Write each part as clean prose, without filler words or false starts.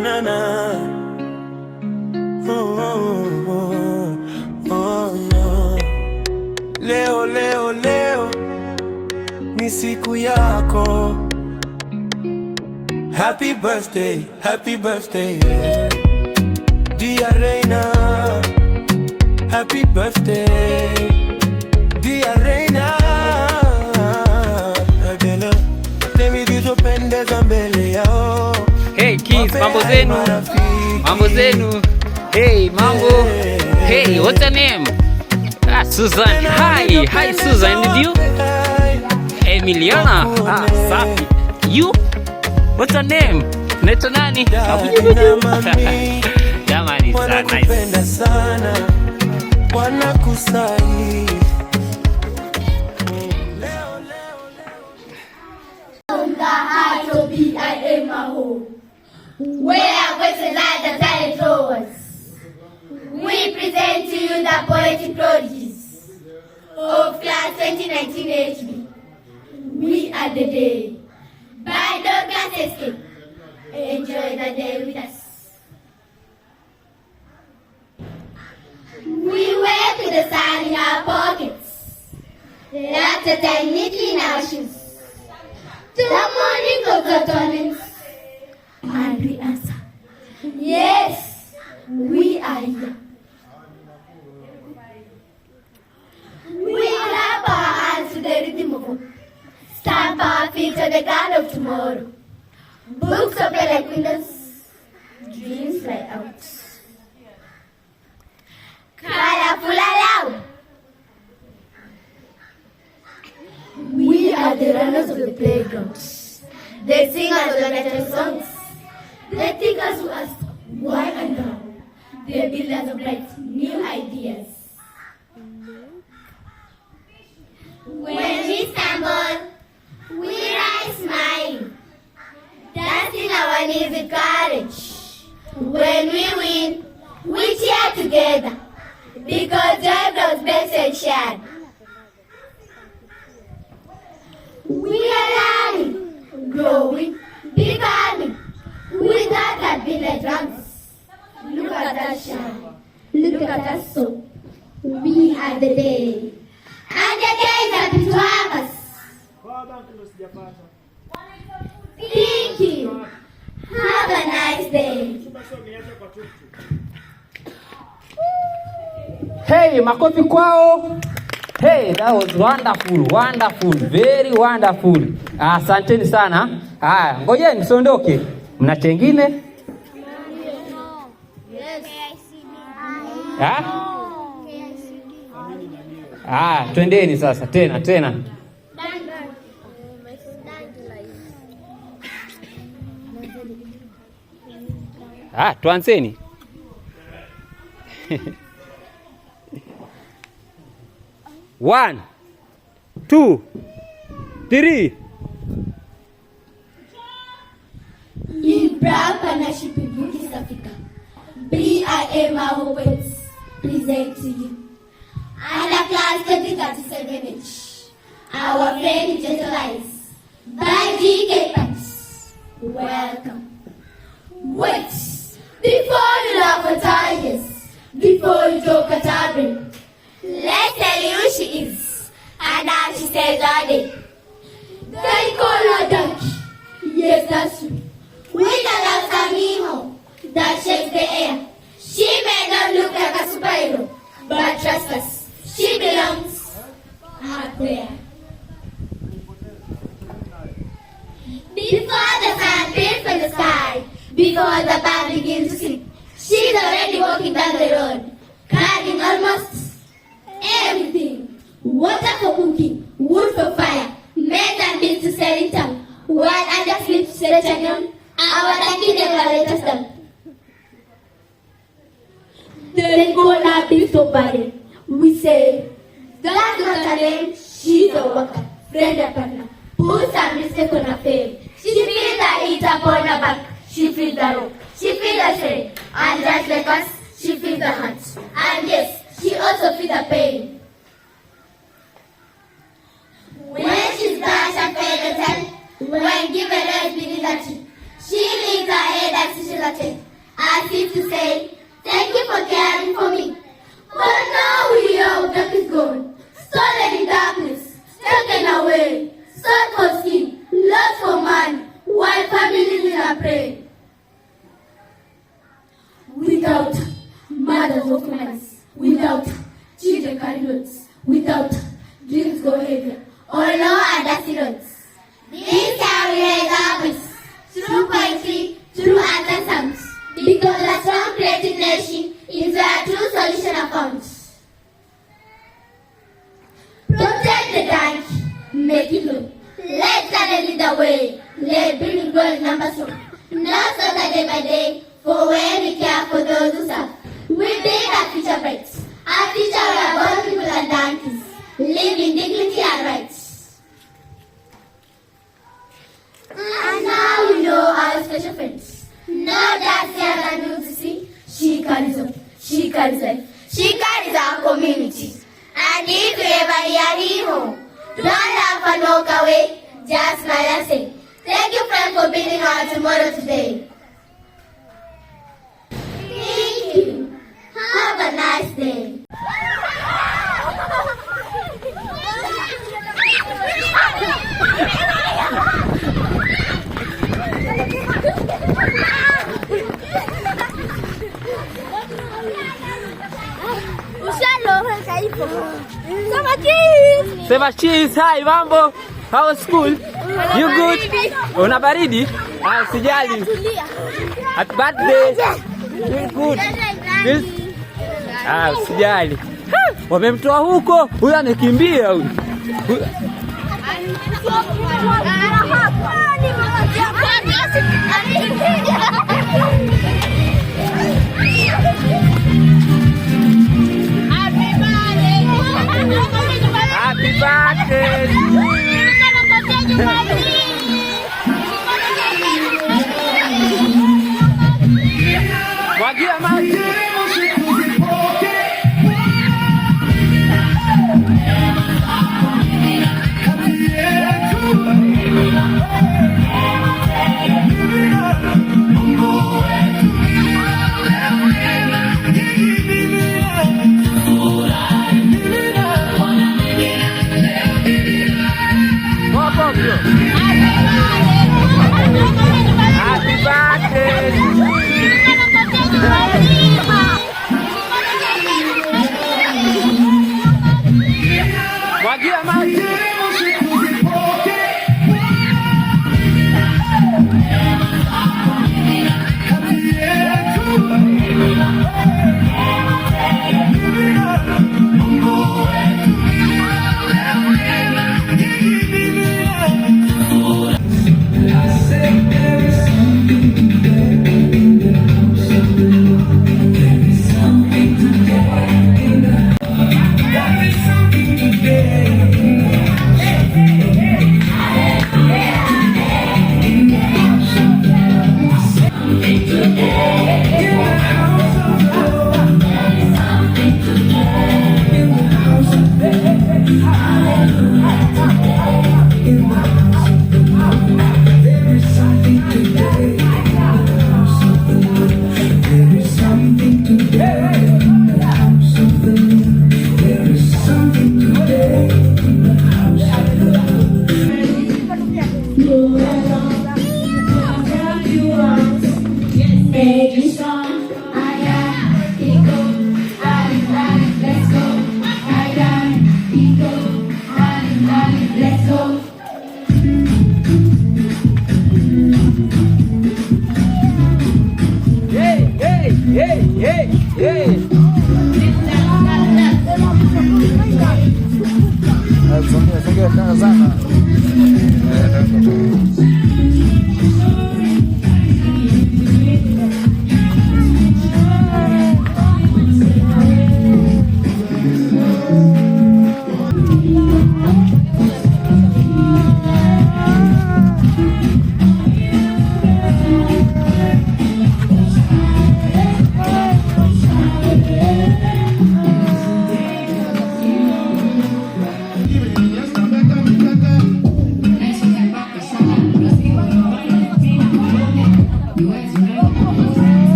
na na. Leo ni siku yako. Happy birthday, dear Reina. Happy birthday, dear Reina. Adela, temi zilizopendeza mbele yao. Hey kids, mambo zenu. Hey, mambo. Hey, what's your name? Susan. Hi Susan, and you? Emiliana. Safi. You? What's your name? Naitwa nani? Jamani, wanakupenda sana, wanakusahi. We are going to learn the talent drawers. We present to you the poetic prodigies of class 2019 HB. We are the day. By Douglas Escape. Enjoy the day with us. We wear to the sun in our pockets. Laughter tied neatly in our shoes. To the morning of the tournaments. And we answer, yes, we are here. We clap our hands to the rhythm of hope. Stamp our feet on the ground of tomorrow. Books open like windows, dreams fly out. Colorful aloud. We are the runners of the playground. The singers of the songs. The thinkers who ask why and how. The builders of bright new ideas. When we stumble, we rise smiling, dancing our knees with courage. When we win, we cheer together, because joy grows best when shared. We are learning, growing, becoming. Without that being like drums. Look at us shine. Look at us so. We are the day. And the day is happy to have us. Thank you. Have a nice day. Hey, makofi kwao. Hey, that was wonderful, very wonderful. Asanteni sana. Haya, ngojeni msiondoke. Mna chengine? Yes. Twendeni sasa tena. Tuanzeni. 1, 2, 3. In proud partnership with Buddhist Africa, BIM Poets present to you under class 2037H, our friend Gentle Eyes by GK Pants. Welcome. Wait, before you laugh at tigers, before you joke at Abby, let's tell you who she is and how she says all day. They call her donkey. Yes, that's true. With a love Samiho that shakes the air. She may not look like a superhero, but trust us, she belongs out there. Before the sun peels from the sky, before the band begins to sing, she's already walking down the road, carrying almost everything. Water for cooking, wood for fire, men and beans to sell in town, while others sleep to stretch on. Our lucky never let us down. Then go our bills so bad. We say, that's not her name, she's a worker, friend and partner. Put some mistake on her face. She feels the heat upon her back. She feels the rope. She feels the strain. And just like us, she feels the hurt. And yes, she also feels the pain. When she's bashed and fed and when given rest beneath the tree, she leaves her head and she button, as if to say, thank you for caring for me. But now we know that is gone, stolen in darkness, taken away, sold for skin, lost for money, while families in a prayer. Without mothers of months, without children carriers, without dreams go heaven, or no understood. These are realities through poetry, through other songs, because a strong creative nation is where true solution are found. Protect the tank, make it low. Let God lead the way, let bring growing numbers from. Not so that day by day, for when we care for those who serve, we build our future bright. Our future where born people and donkeys live in dignity and rights. And now we know our special friends. Now that Sarah knows to see, she carries up, she carries life, she carries our community. And if you ever hear hero, don't laugh and walk away, just smile and say, thank you, friend, for building our tomorrow today. Thank you. Have a nice day. Sema cheese. Hi, mambo. How was school? You good? Una baridi? Usijali. Happy birthday. You good? Usijali. Wamemtoa huko. Huyu anakimbia huyu. Happy birthday. Mwagia maji. Happy birthday. Mwagia maji.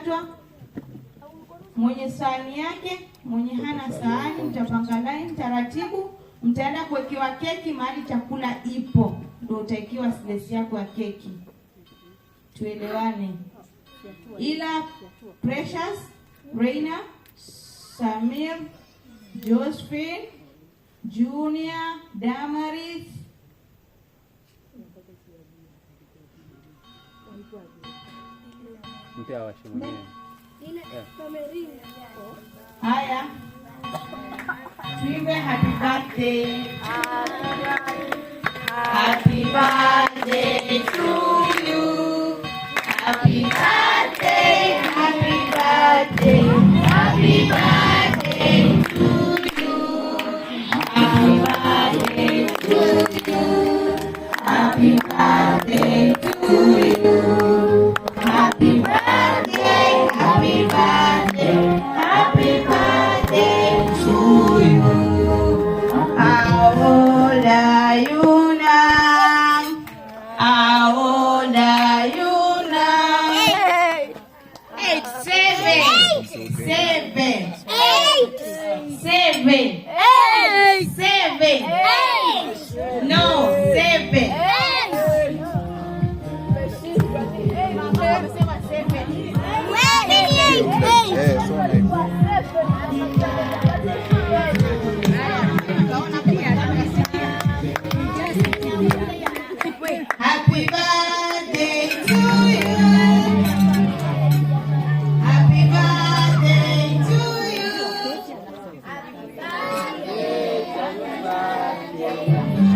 mtakatwa, mwenye sahani yake, mwenye hana sahani, mtapanga line taratibu, mtaenda kuwekewa keki mahali chakula ipo, ndio utaikiwa slice yako ya keki. Tuelewane. Ila Precious, Reina, Samir, Josephine, Junior, Damaris, haya, tuimbe happy birthday. Happy birthday to you. Happy birthday, happy birthday, happy birthday to you. Happy birthday to you. Happy birthday to you. Happy birthday, happy birthday, happy birthday to you. How old are you now? How old are you now? 8, 7, 7, 7, 7, no, 7. Happy birthday to you. Happy birthday to you. Happy birthday.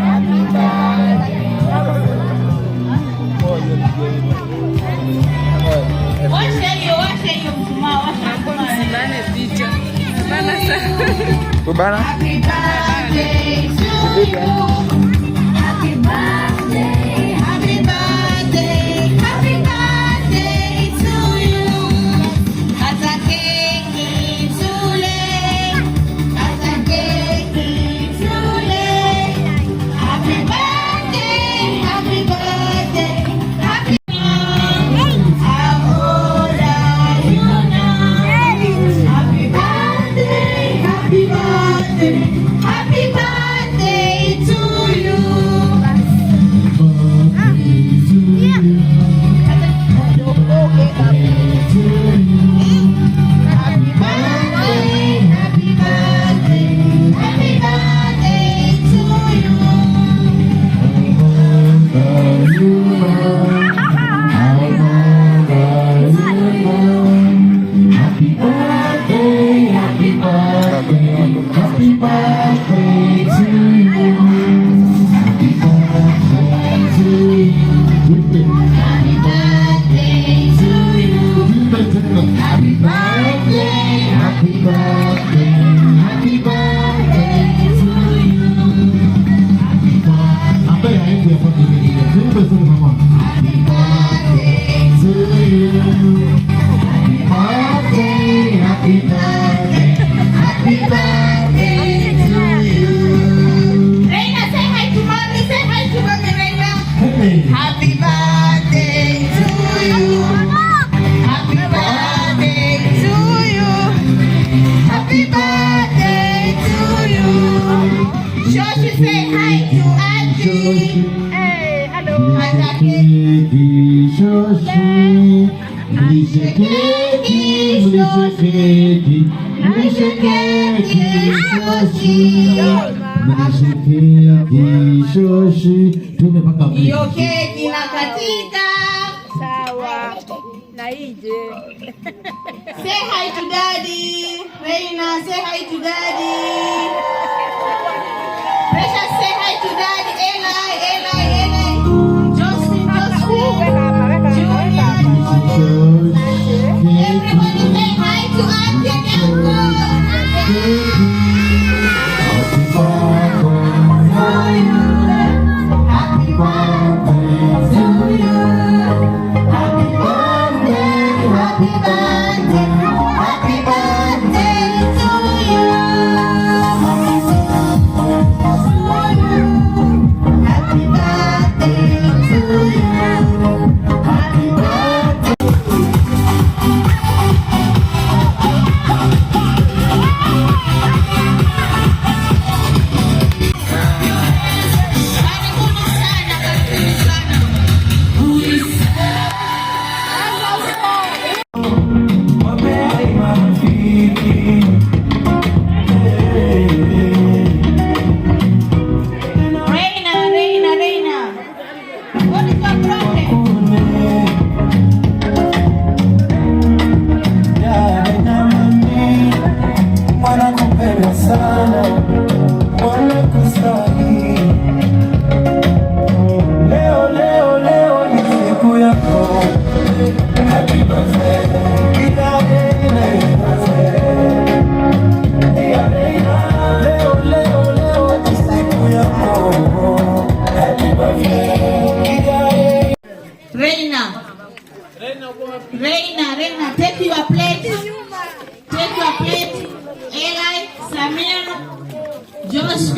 Happy birthday. Washa hiyo mshumaa, washa msibane picha. Bana sana. Kubana. Happy birthday to you. Happy birthday, happy birthday, happy birthday to you. Kata keki tule, kata keki tule. Happy birthday, happy birthday, happy birthday. How old are you now? Happy birthday, happy birthday, happy birthday to you. Happy birthday to you. Happy birthday to you. Happy birthday to you. Shoshi, say hi to Auntie. Hey, hello. Shoshi. Mlishe keki, mlishe keki, mlishe keki, Shoshi. Mlishe keki, Shoshi. Tumepaka hiyo keki na katika. Sawa. Na ije. Say hi to daddy. Reina, say hi to daddy. Precious, say hi to daddy. Eli. Josephine. Junior. Everybody say hi to Auntie and Uncle. Happy birthday to you. Happy birthday, happy birthday, happy birthday to you. Happy birthday to you.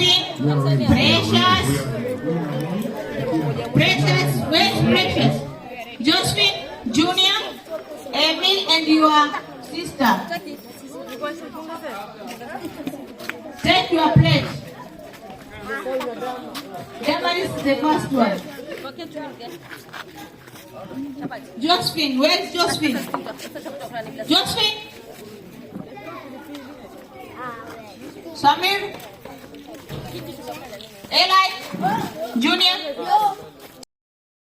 Josephine, Precious, where's Precious? Josephine, Junior, Emil, and your sister. Take your plate. Emma is the first one. Josephine, where's Josephine? Josephine? Samir? Ella?